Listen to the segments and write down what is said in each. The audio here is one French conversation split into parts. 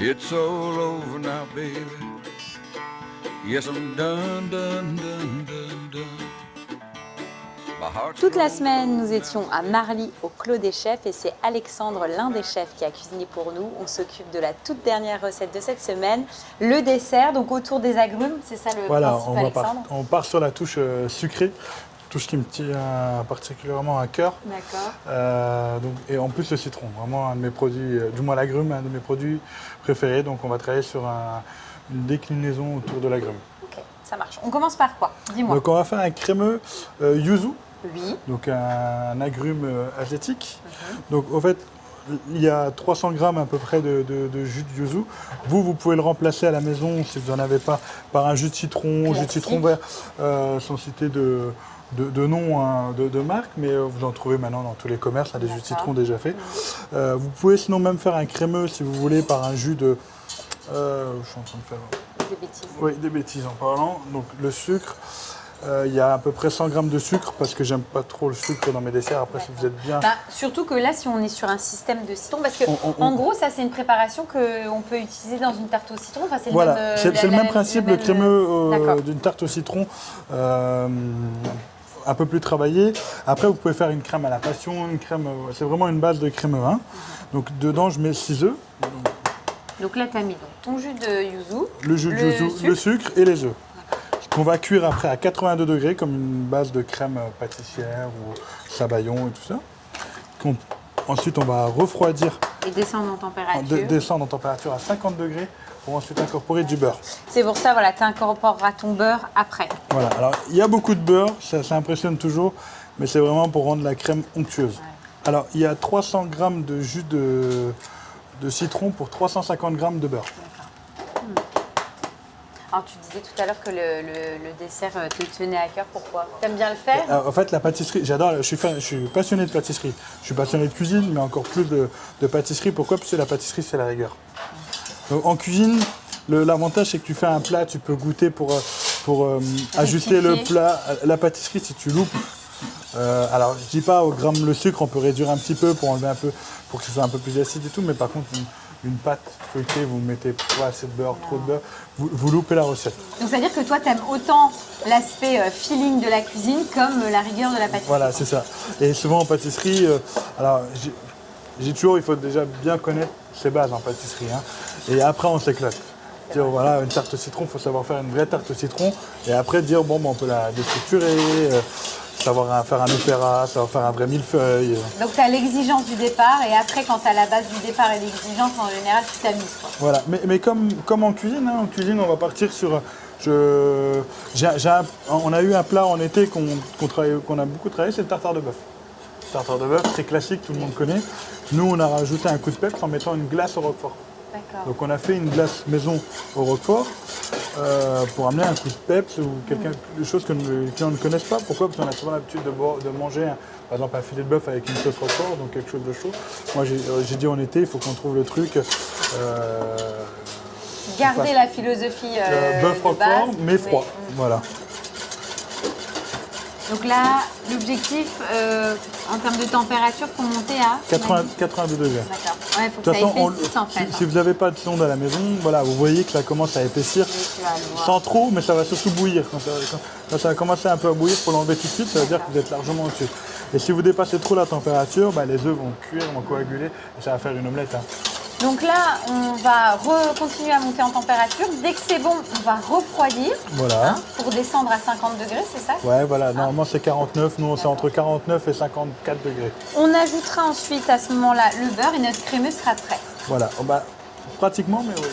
It's all over now, baby. Yes, I'm done, done, done, done, done. My heart's Toute la semaine, nous étions à Marly, au Clos des Chefs, et c'est Alexandre, l'un des chefs, qui a cuisiné pour nous. On s'occupe de la toute dernière recette de cette semaine, le dessert, donc autour des agrumes, c'est ça le principe, Alexandre? On part sur la touche sucrée, touche qui me tient particulièrement à cœur. D'accord. Et en plus le citron, vraiment un de mes produits, du moins l'agrume, un de mes produits préférés. Donc on va travailler sur une déclinaison autour de l'agrume. Ok, ça marche. On commence par quoi? Dis-moi. Donc on va faire un crémeux yuzu. Oui. Donc un agrume asiatique. Donc au fait, il y a 300 grammes à peu près de jus de yuzu. Vous pouvez le remplacer à la maison si vous n'en avez pas par un jus de citron, jus de citron vert, sans citer de nom hein, de marque, mais vous en trouvez maintenant dans tous les commerces, des jus de citron déjà faits. Vous pouvez sinon même faire un crémeux si vous voulez par un jus de... je suis en train de faire... Des bêtises. Oui, des bêtises en parlant. Donc le sucre. Il y a à peu près 100 grammes de sucre parce que j'aime pas trop le sucre dans mes desserts. Après, si vous êtes bien... surtout que là, si on est sur un système de citron, parce que en gros, ça c'est une préparation qu'on peut utiliser dans une tarte au citron. Enfin, c'est le même principe, le crémeux d'une tarte au citron. Un peu plus travaillé. Après, vous pouvez faire une crème à la passion, une crème... c'est vraiment une base de crémeux. Hein. Donc dedans, je mets 6 œufs. Donc là, tu as mis ton jus de yuzu, le jus de yuzu, le sucre et les œufs. Qu'on va cuire après à 82 degrés comme une base de crème pâtissière ou sabayon et tout ça. Ensuite, on va refroidir. Et descendre en température. Descendre en température à 50 degrés pour ensuite incorporer du beurre. C'est pour ça, voilà, tu incorporeras ton beurre après. Voilà, alors il y a beaucoup de beurre, ça impressionne toujours, mais c'est vraiment pour rendre la crème onctueuse. Ouais. Alors, il y a 300 grammes de jus de citron pour 350 grammes de beurre. Alors, tu disais tout à l'heure que le dessert te tenait à cœur. Pourquoi? Tu aimes bien le faire? En fait, la pâtisserie, j'adore. Je suis passionné de pâtisserie. Je suis passionné de cuisine, mais encore plus de pâtisserie. Pourquoi? Parce que la pâtisserie, c'est la rigueur. Donc, en cuisine, l'avantage, c'est que tu fais un plat, tu peux goûter pour ajuster le plat. La pâtisserie, si tu loupes, alors je dis pas au gramme le sucre, on peut réduire un petit peu pour enlever un peu, pour que ce soit un peu plus acide et tout, mais par contre, une pâte feuilletée, vous mettez pas assez de beurre, trop de beurre, vous loupez la recette. Donc ça veut dire que toi, tu aimes autant l'aspect feeling de la cuisine comme la rigueur de la pâtisserie. Voilà, c'est ça. Et souvent en pâtisserie, alors j'ai toujours, il faut déjà bien connaître ses bases en pâtisserie. Hein, et après, on s'éclate. Dire voilà, une tarte au citron, il faut savoir faire une vraie tarte au citron. Et après, dire bon, on peut la déstructurer. Savoir faire un opéra, savoir faire un vrai millefeuille. Donc tu as l'exigence du départ et après quand tu as la base du départ et l'exigence, en général tu t'amuses. Voilà, mais comme en cuisine, hein, on va partir sur... on a eu un plat en été qu'on a beaucoup travaillé, c'est le tartare de bœuf. Le tartare de bœuf, très classique, tout le monde connaît. Nous, on a rajouté un coup de peps en mettant une glace au roquefort. Donc on a fait une glace maison au roquefort pour amener un coup de peps ou des choses que les clients ne connaissent pas. Pourquoi? Parce qu'on a souvent l'habitude de manger par exemple un filet de bœuf avec une sauce roquefort, donc quelque chose de chaud. Moi j'ai dit en été, il faut qu'on trouve le truc. Garder la philosophie bœuf roquefort, mais froid. Voilà. Donc là, l'objectif en termes de température pour monter à 82 degrés. D'accord. Ouais, faut que ça épaississe en fait. Si vous n'avez pas de sonde à la maison, voilà, vous voyez que ça commence à épaissir. Sans trop, mais ça va surtout bouillir. Quand ça va commencer un peu à bouillir, il faut l'enlever tout de suite, ça veut dire que vous êtes largement au-dessus. Et si vous dépassez trop la température, les œufs vont cuire, vont coaguler et ça va faire une omelette. Hein. Donc là, on va continuer à monter en température. Dès que c'est bon, on va refroidir pour descendre à 50 degrés, c'est ça? Ouais, voilà. Normalement, c'est 49. Nous, c'est entre 49 et 54 degrés. On ajoutera ensuite à ce moment-là le beurre et notre crémeux sera prêt. Voilà. Pratiquement, mais oui.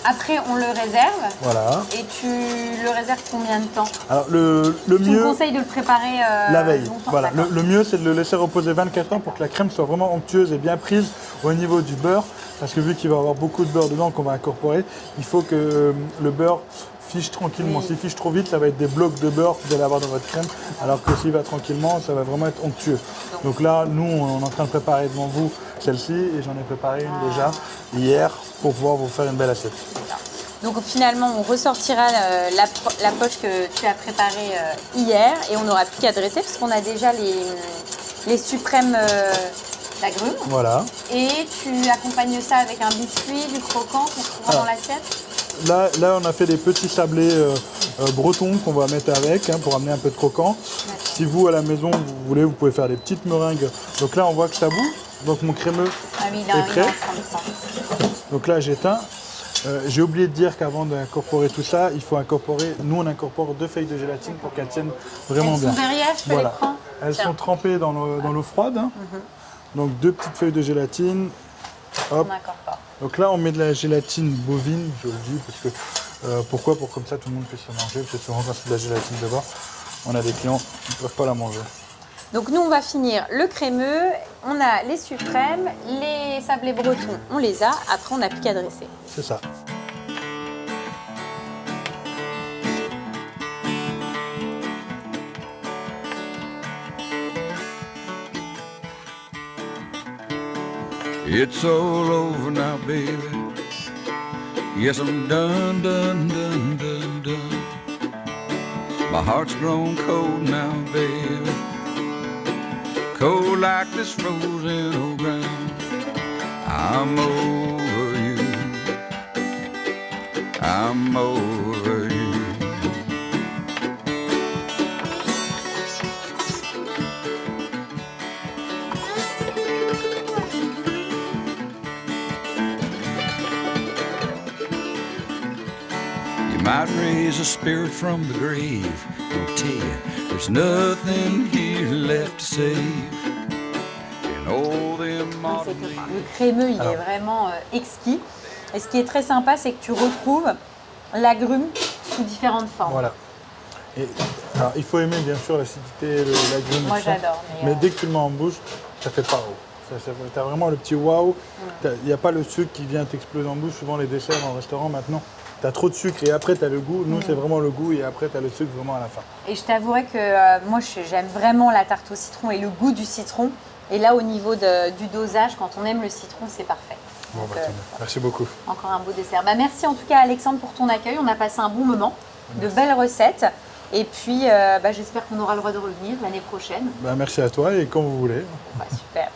Après, on le réserve. Voilà. Et tu le réserves combien de temps? Alors, le mieux... Tu me conseilles de le préparer la veille. Longtemps, voilà. Le mieux, c'est de le laisser reposer 24 heures pour que la crème soit vraiment onctueuse et bien prise au niveau du beurre. Parce que vu qu'il va y avoir beaucoup de beurre dedans qu'on va incorporer, il faut que le beurre fiche tranquillement. S'il fiche trop vite, ça va être des blocs de beurre que vous allez avoir dans votre crème. Alors que s'il va tranquillement, ça va vraiment être onctueux. Donc là, nous, on est en train de préparer devant vous celle-ci. Et j'en ai préparé une déjà hier pour pouvoir vous faire une belle assiette. Donc finalement, on ressortira la poche que tu as préparée hier et on n'aura plus qu'à dresser parce qu'on a déjà les suprêmes d'agrumes. Voilà. Et tu accompagnes ça avec un biscuit, du croquant qu'on trouvera dans l'assiette. Là, on a fait des petits sablés bretons qu'on va mettre avec pour amener un peu de croquant. Si vous, à la maison, vous voulez, vous pouvez faire des petites meringues. Donc là, on voit que ça bout. Donc mon crémeux est prêt. Donc là, j'éteins. J'ai oublié de dire qu'avant d'incorporer tout ça, il faut incorporer, nous on incorpore 2 feuilles de gélatine pour qu'elles tiennent vraiment bien. Elles sont derrière, je peux les prendre. Elles sont trempées dans l'eau froide. Donc 2 petites feuilles de gélatine. Hop. Donc là on met de la gélatine bovine, je le dis, parce que pourquoi? Pour comme ça tout le monde puisse se manger, parce que souvent quand c'est de la gélatine d'abord, on a des clients qui ne peuvent pas la manger. Donc nous on va finir le crémeux, on a les suprêmes, les sablés bretons, on les a, après on n'a plus qu'à dresser. C'est ça. It's all over now, baby. Yes, I'm done, done, done, done, done. My heart's grown cold now, baby. Cold like this frozen old ground. I'm over you. I'm over you. You might raise a spirit from the grave. I'll tell you, there's nothing here left to save. In all them modern Le crémeux, il est vraiment exquis. Et ce qui est très sympa, c'est que tu retrouves l'agrume sous différentes formes. Voilà. Et, alors, il faut aimer bien sûr l'acidité, l'agrume. Moi j'adore. Mais dès que tu le mets en bouche, ça fait pas waouh. Tu as vraiment le petit waouh. Il n'y a pas le sucre qui vient t'exploser en bouche. Souvent les desserts en restaurant maintenant, tu as trop de sucre et après tu as le goût. Nous, c'est vraiment le goût et après tu as le sucre vraiment à la fin. Et je t'avouerai que moi j'aime vraiment la tarte au citron et le goût du citron. Et là, au niveau du dosage, quand on aime le citron, c'est parfait. Bon, donc, merci beaucoup. Encore un beau dessert. Bah, merci en tout cas Alexandre pour ton accueil. On a passé un bon moment, de belles recettes. Et puis j'espère qu'on aura le droit de revenir l'année prochaine. Bah, merci à toi et quand vous voulez. Bah, super.